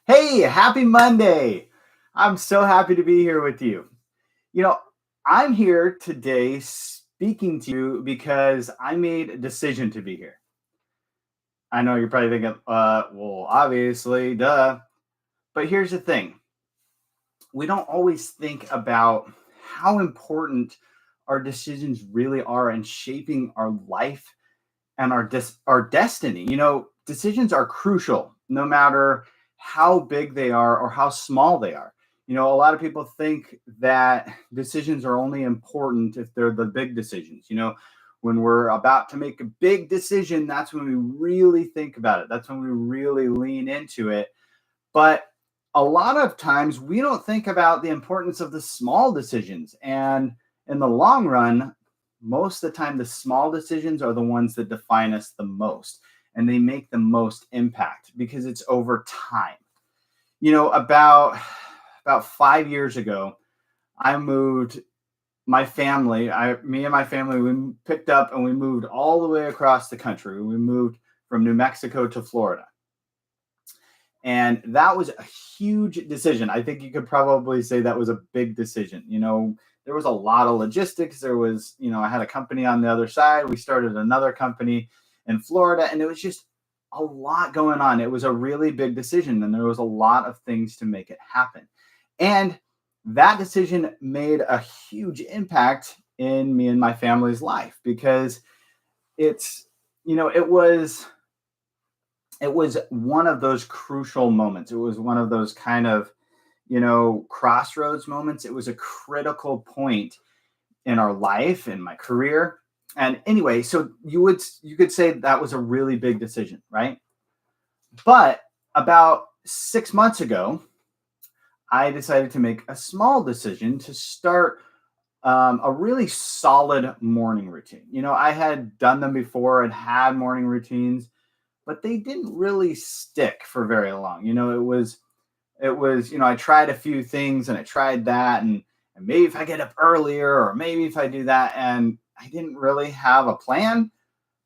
Hey, happy Monday. I'm so happy to be here with you. You know, I'm here today speaking to you because I made a decision to be here. I know you're probably thinking, well, obviously, duh. But here's the thing, we don't always think about how important our decisions really are in shaping our life and our destiny. Decisions are crucial no matter how big they are or how small they are. A lot of people think that decisions are only important if they're the big decisions. When we're about to make a big decision, that's when we really think about it. That's when we really lean into it. But a lot of times we don't think about the importance of the small decisions. And in the long run, most of the time, the small decisions are the ones that define us the most and they make the most impact because it's over time. About 5 years ago, I moved my family, me and my family, we picked up and we moved all the way across the country. We moved from New Mexico to Florida. And that was a huge decision. I think you could probably say that was a big decision. There was a lot of logistics. I had a company on the other side. We started another company in Florida, and it was just a lot going on. It was a really big decision, and there was a lot of things to make it happen. And that decision made a huge impact in me and my family's life because it's, you know, it was one of those crucial moments. It was one of those kind of, crossroads moments. It was a critical point in our life, in my career. And anyway, so you could say that was a really big decision, right? But about 6 months ago, I decided to make a small decision to start a really solid morning routine. I had done them before and had morning routines, but they didn't really stick for very long. I tried a few things and I tried that, and maybe if I get up earlier or maybe if I do that, and I didn't really have a plan.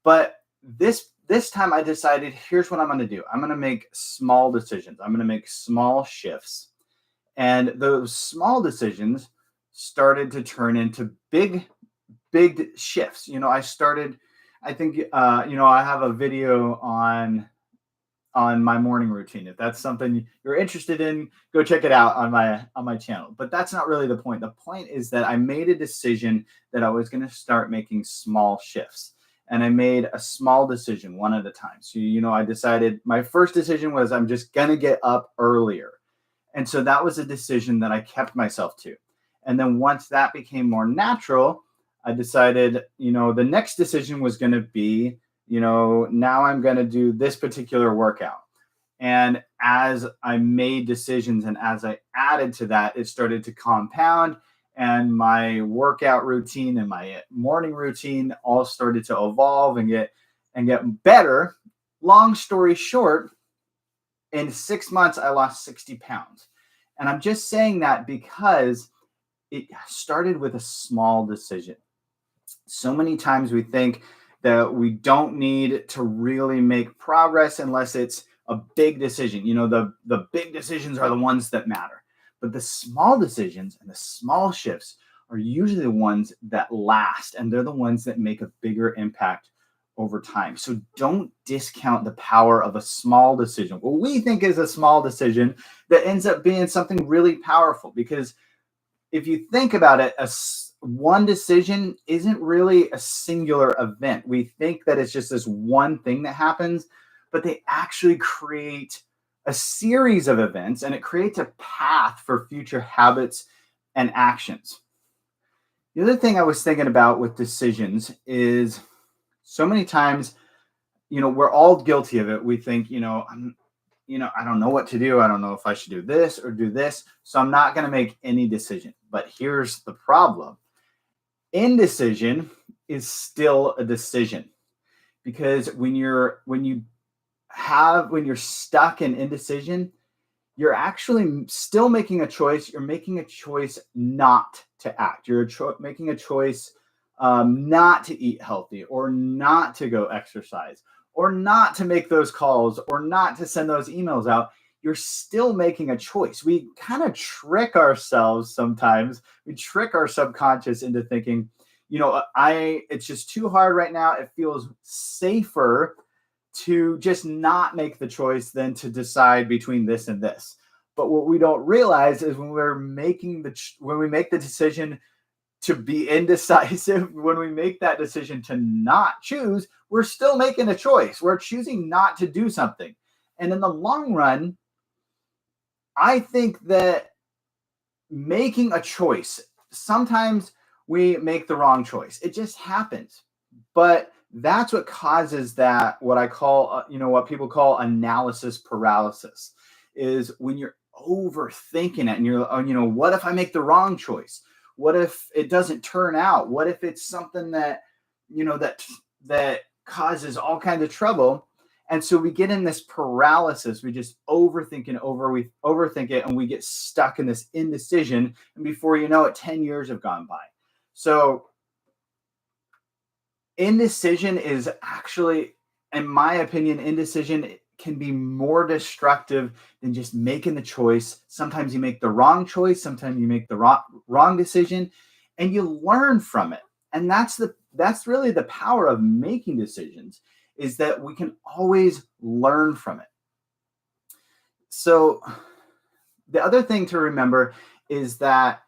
But this time I decided, here's what I'm going to do. I'm going to make small decisions. I'm going to make small shifts. And those small decisions started to turn into big shifts. I think I have a video on my morning routine. If that's something you're interested in, go check it out on my channel. But that's not really the point. The point is that I made a decision that I was going to start making small shifts. And I made a small decision one at a time. So, I decided my first decision was I'm just going to get up earlier. And so that was a decision that I kept myself to. And then once that became more natural, I decided, the next decision was going to be, now I'm going to do this particular workout. And as I made decisions and as I added to that, it started to compound, and my workout routine and my morning routine all started to evolve and get better. Long story short, in 6 months, I lost 60 pounds. And I'm just saying that because it started with a small decision. So many times we think that we don't need to really make progress unless it's a big decision. The big decisions are the ones that matter. But the small decisions and the small shifts are usually the ones that last, and they're the ones that make a bigger impact over time. So don't discount the power of a small decision. What we think is a small decision that ends up being something really powerful, because if you think about it, one decision isn't really a singular event. We think that it's just this one thing that happens, but they actually create a series of events, and it creates a path for future habits and actions. The other thing I was thinking about with decisions is so many times, we're all guilty of it. We think, I don't know what to do. I don't know if I should do this or do this. So I'm not going to make any decision. But here's the problem. Indecision is still a decision, because when you're stuck in indecision, you're actually still making a choice. You're making a choice not to act. You're making a choice not to eat healthy, or not to go exercise, or not to make those calls, or not to send those emails out. you're still making a choice. We kind of trick ourselves sometimes. We trick our subconscious into thinking, it's just too hard right now. It feels safer to just not make the choice than to decide between this and this. But what we don't realize is when we make the decision to be indecisive, when we make that decision to not choose, we're still making a choice. We're choosing not to do something. And in the long run, I think that making a choice, sometimes we make the wrong choice. It just happens. But that's what causes that, what I call, what people call analysis paralysis, is when you're overthinking it and you're, what if I make the wrong choice? What if it doesn't turn out? What if it's something that, that causes all kinds of trouble? And so we get in this paralysis. We just overthink we overthink it, and we get stuck in this indecision. And before you know it, 10 years have gone by. So indecision is actually, in my opinion, indecision can be more destructive than just making the choice. Sometimes you make the wrong choice. Sometimes you make the wrong decision, and you learn from it. And that's really the power of making decisions, is that we can always learn from it. So the other thing to remember is that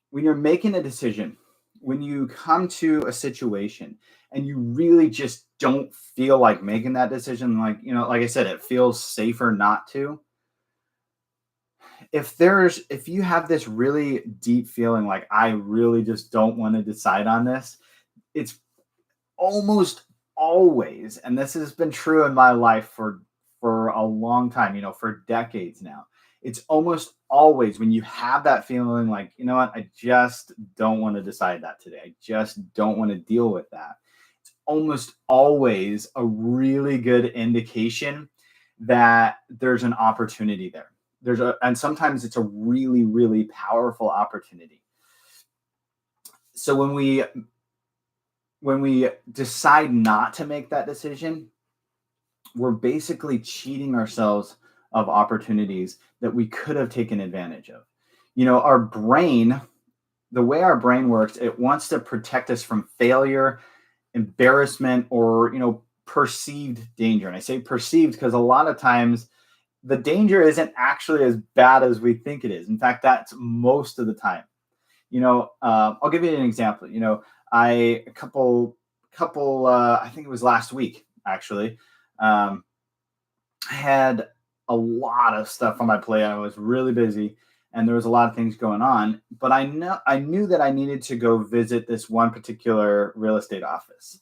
when you're making a decision, when you come to a situation and you really just don't feel like making that decision, like I said, it feels safer not to. If you have this really deep feeling like, I really just don't want to decide on this, it's almost always, and this has been true in my life for a long time, for decades now, it's almost always when you have that feeling like, what, I just don't want to decide that today. I just don't want to deal with that. It's almost always a really good indication that there's an opportunity there. And sometimes it's a really, really powerful opportunity. So when we decide not to make that decision, we're basically cheating ourselves of opportunities that we could have taken advantage of. Our brain, the way our brain works, it wants to protect us from failure, embarrassment, or, perceived danger. And I say perceived because a lot of times the danger isn't actually as bad as we think it is. In fact, that's most of the time. I'll give you an example. I think it was last week, actually. I had a lot of stuff on my plate. I was really busy, and there was a lot of things going on. But I knew that I needed to go visit this one particular real estate office,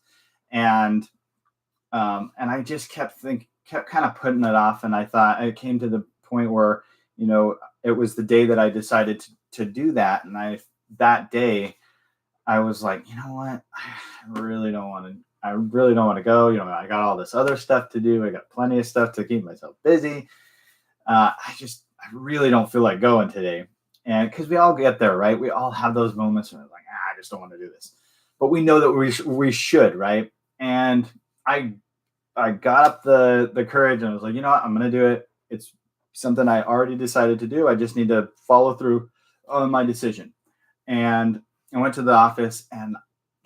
and I just kept kind of putting it off. And I thought, it came to the point where it was the day that I decided to do that, and that day I was like, you know what, I really don't want to go. I got all this other stuff to do. I got plenty of stuff to keep myself busy. I really don't feel like going today. And because we all get there, right? We all have those moments where we're like, I just don't want to do this. But we know that we should, right? And I got up the courage, and I was like, you know what, I'm going to do it. It's something I already decided to do. I just need to follow through on my decision. And I went to the office, and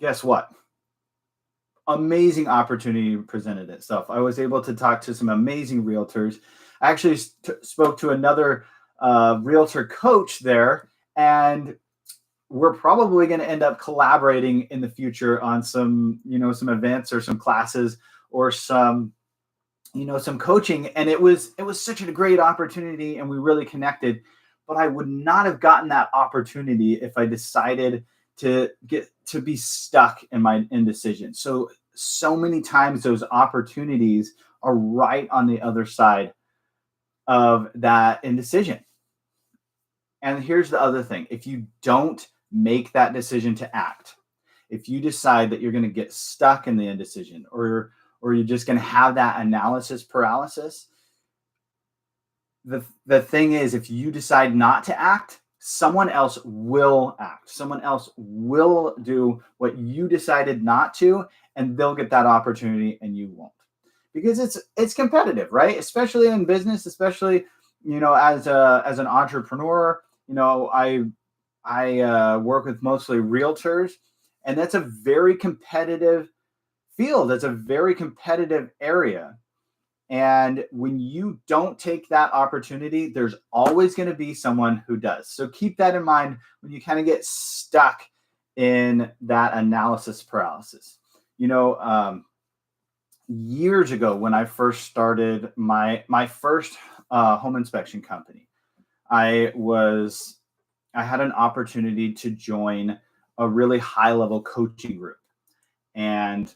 guess what? Amazing opportunity presented itself. I was able to talk to some amazing realtors. I actually spoke to another realtor coach there, and we're probably going to end up collaborating in the future on some events or some classes or some coaching. And it was such a great opportunity, and we really connected. But I would not have gotten that opportunity if I decided to be stuck in my indecision. So many times those opportunities are right on the other side of that indecision. And here's the other thing. If you don't make that decision to act, if you decide that you're going to get stuck in the indecision, or you're just going to have that analysis paralysis, the thing is, if you decide not to act, someone else will act. Someone else will do what you decided not to, and they'll get that opportunity and you won't. because it's competitive, right? Especially in business, especially as an entrepreneur. I work with mostly realtors, and that's a very competitive field. That's a very competitive area. And when you don't take that opportunity, there's always going to be someone who does. So keep that in mind when you kind of get stuck in that analysis paralysis. Years ago, when I first started my first home inspection company, I was I had an opportunity to join a really high level coaching group, and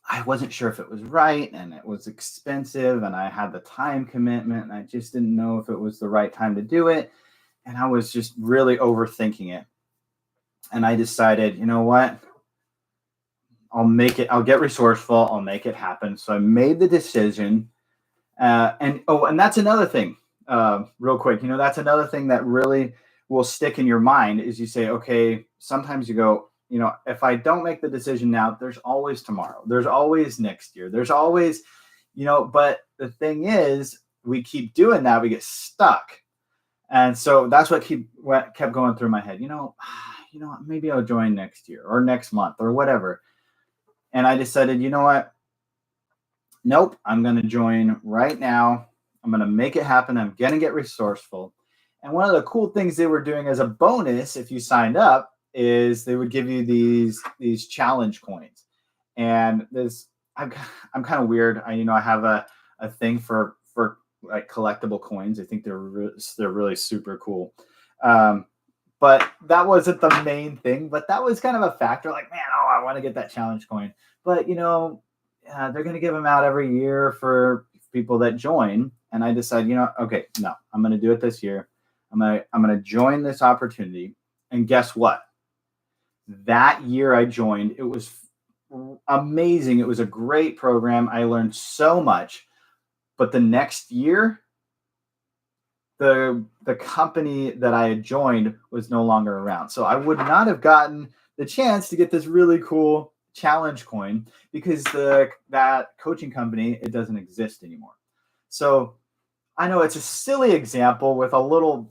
I wasn't sure if it was right, and it was expensive, and I had the time commitment, and I just didn't know if it was the right time to do it. And I was just really overthinking it. And I decided, you know what? I'll make it, I'll get resourceful, I'll make it happen. So I made the decision. And that's another thing, real quick. That's another thing that really will stick in your mind is you say, okay, sometimes you go, if I don't make the decision now, there's always tomorrow. There's always next year. There's always, but the thing is, we keep doing that, we get stuck. And so that's what kept going through my head. Maybe I'll join next year or next month or whatever. And I decided, you know what? Nope, I'm going to join right now. I'm going to make it happen. I'm going to get resourceful. And one of the cool things they were doing as a bonus, if you signed up, is they would give you these challenge coins. And I'm kind of weird. I have a thing for like collectible coins. I think they're really super cool. But that wasn't the main thing. But that was kind of a factor. Like, man, I want to get that challenge coin. But they're going to give them out every year for people that join. And I decided, okay, no, I'm going to do it this year. I'm going to join this opportunity. And guess what? That year I joined, it was amazing. It was a great program. I learned so much. But the next year, the company that I had joined was no longer around. So I would not have gotten the chance to get this really cool challenge coin because that coaching company, it doesn't exist anymore. So I know it's a silly example with a little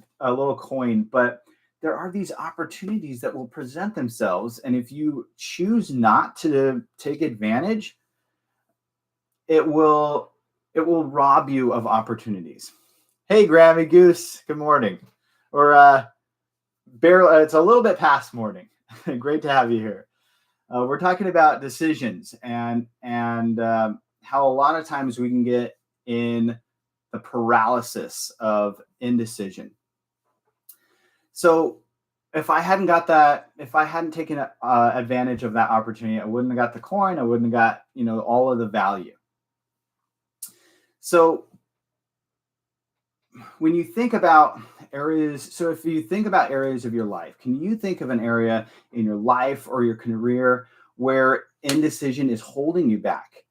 coin, but there are these opportunities that will present themselves. And if you choose not to take advantage, it will rob you of opportunities. Hey, Grammy Goose, good morning. Or it's a little bit past morning. Great to have you here. We're talking about decisions and how a lot of times we can get in the paralysis of indecision. So if I hadn't taken advantage of that opportunity, I wouldn't have got the coin. I wouldn't have got, all of the value. So when you think about if you think about areas of your life, can you think of an area in your life or your career where indecision is holding you back?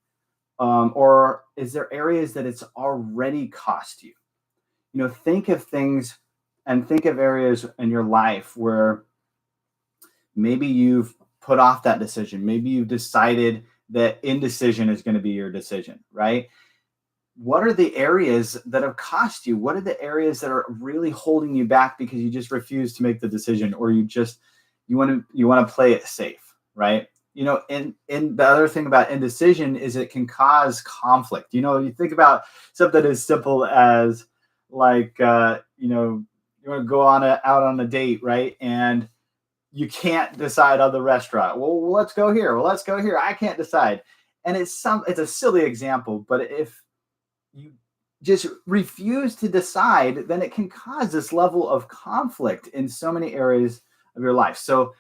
Or is there areas that it's already cost you? Think of things and think of areas in your life where maybe you've put off that decision. Maybe you've decided that indecision is going to be your decision, right? What are the areas that have cost you? What are the areas that are really holding you back because you just refuse to make the decision, or you want to play it safe, right? And the other thing about indecision is it can cause conflict. You think about something as simple as like, you want to go out on a date, right? And you can't decide on the restaurant. Well, let's go here. Well, let's go here. I can't decide. And it's a silly example, but if you just refuse to decide, then it can cause this level of conflict in so many areas of your life. So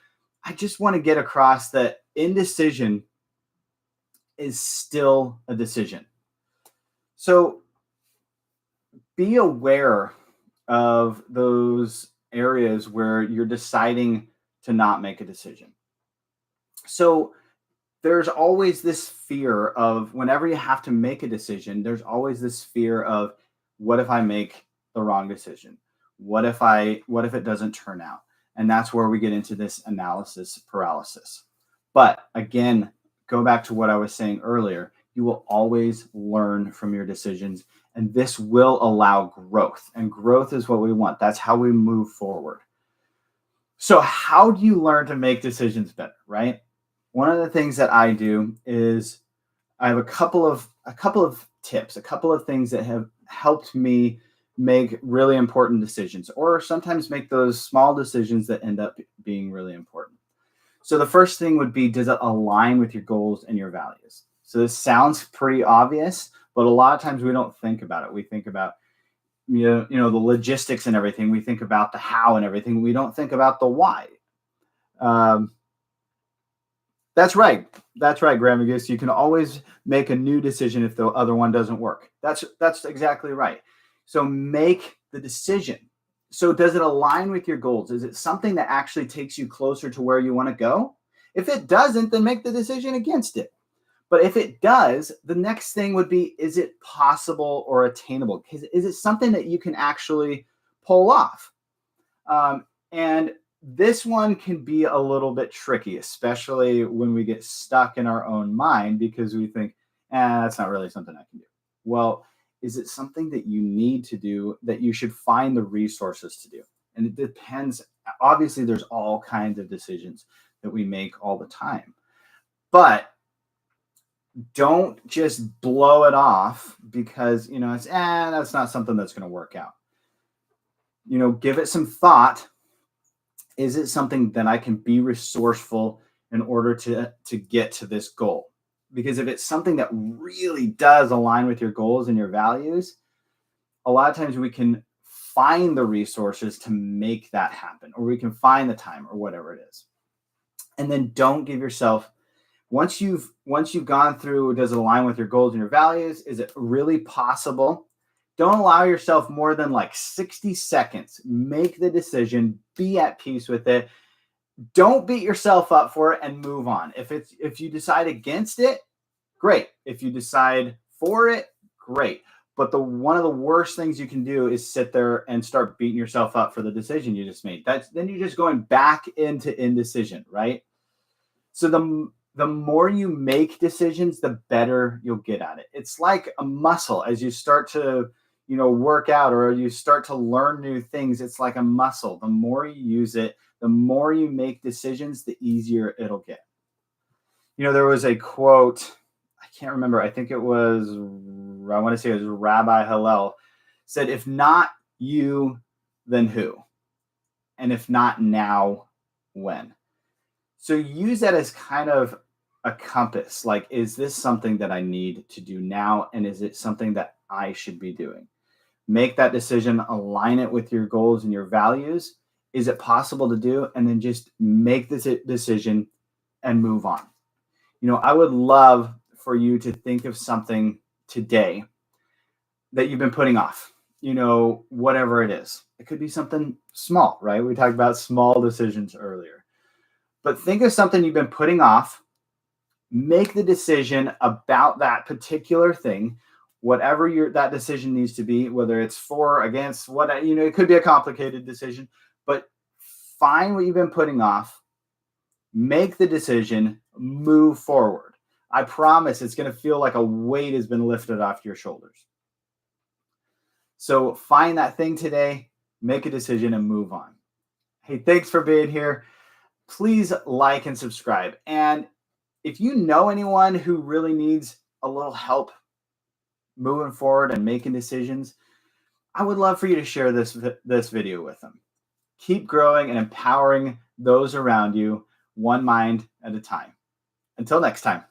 I just want to get across that indecision is still a decision. So be aware of those areas where you're deciding to not make a decision. So there's always this fear of whenever you have to make a decision, there's always this fear of what if I make the wrong decision? What if it doesn't turn out? And that's where we get into this analysis paralysis. But again, go back to what I was saying earlier. you will always learn from your decisions. And this will allow growth. And growth is what we want. That's how we move forward. So, how do you learn to make decisions better, right? One of the things that I do is I have a couple of tips, a couple of things that have helped me make really important decisions, or sometimes make those small decisions that end up being really important. So the first thing would be, does it align with your goals and your values? So this sounds pretty obvious, but a lot of times we don't think about it. We think about the logistics and everything. We think about the how and everything. We don't think about the why. Um, That's right. That's right, Grandma Goose. You can always make a new decision if the other one doesn't work. That's exactly right. So make the decision. So does it align with your goals? Is it something that actually takes you closer to where you want to go? If it doesn't, then make the decision against it. But if it does, the next thing would be, is it possible or attainable? Is it something that you can actually pull off? And this one can be a little bit tricky, especially when we get stuck in our own mind because we think, that's not really something I can do. Well, is it something that you need to do, that you should find the resources to do? And it depends. Obviously, there's all kinds of decisions that we make all the time. But don't just blow it off because, it's, that's not something that's going to work out. Give it some thought. Is it something that I can be resourceful in order to get to this goal? Because if it's something that really does align with your goals and your values, a lot of times we can find the resources to make that happen, or we can find the time, or whatever it is. And then don't give yourself, once you've gone through, does it align with your goals and your values? Is it really possible? Don't allow yourself more than like 60 seconds. Make the decision, be at peace with it. Don't beat yourself up for it, and move on. If you decide against it, great. If you decide for it, great. But one of the worst things you can do is sit there and start beating yourself up for the decision you just made. Then you're just going back into indecision, right? So the more you make decisions, the better you'll get at it. It's like a muscle. As you start to work out, or you start to learn new things, it's like a muscle. The more you use it, the more you make decisions, the easier it'll get. There was a quote, I can't remember. I think I want to say it was Rabbi Hillel, said, if not you, then who? And if not now, when? So use that as kind of a compass. Like, is this something that I need to do now? And is it something that I should be doing? Make that decision, align it with your goals and your values. Is it possible to do? And then just make this decision and move on. I would love for you to think of something today that you've been putting off, whatever it is. It could be something small, right? We talked about small decisions earlier. But think of something you've been putting off. Make the decision about that particular thing, whatever that decision needs to be, whether it's for, against, it could be a complicated decision, but find what you've been putting off, make the decision, move forward. I promise it's going to feel like a weight has been lifted off your shoulders. So find that thing today, make a decision, and move on. Hey, thanks for being here. Please like and subscribe. And if you know anyone who really needs a little help moving forward and making decisions, I would love for you to share this video with them. Keep growing and empowering those around you, one mind at a time. Until next time.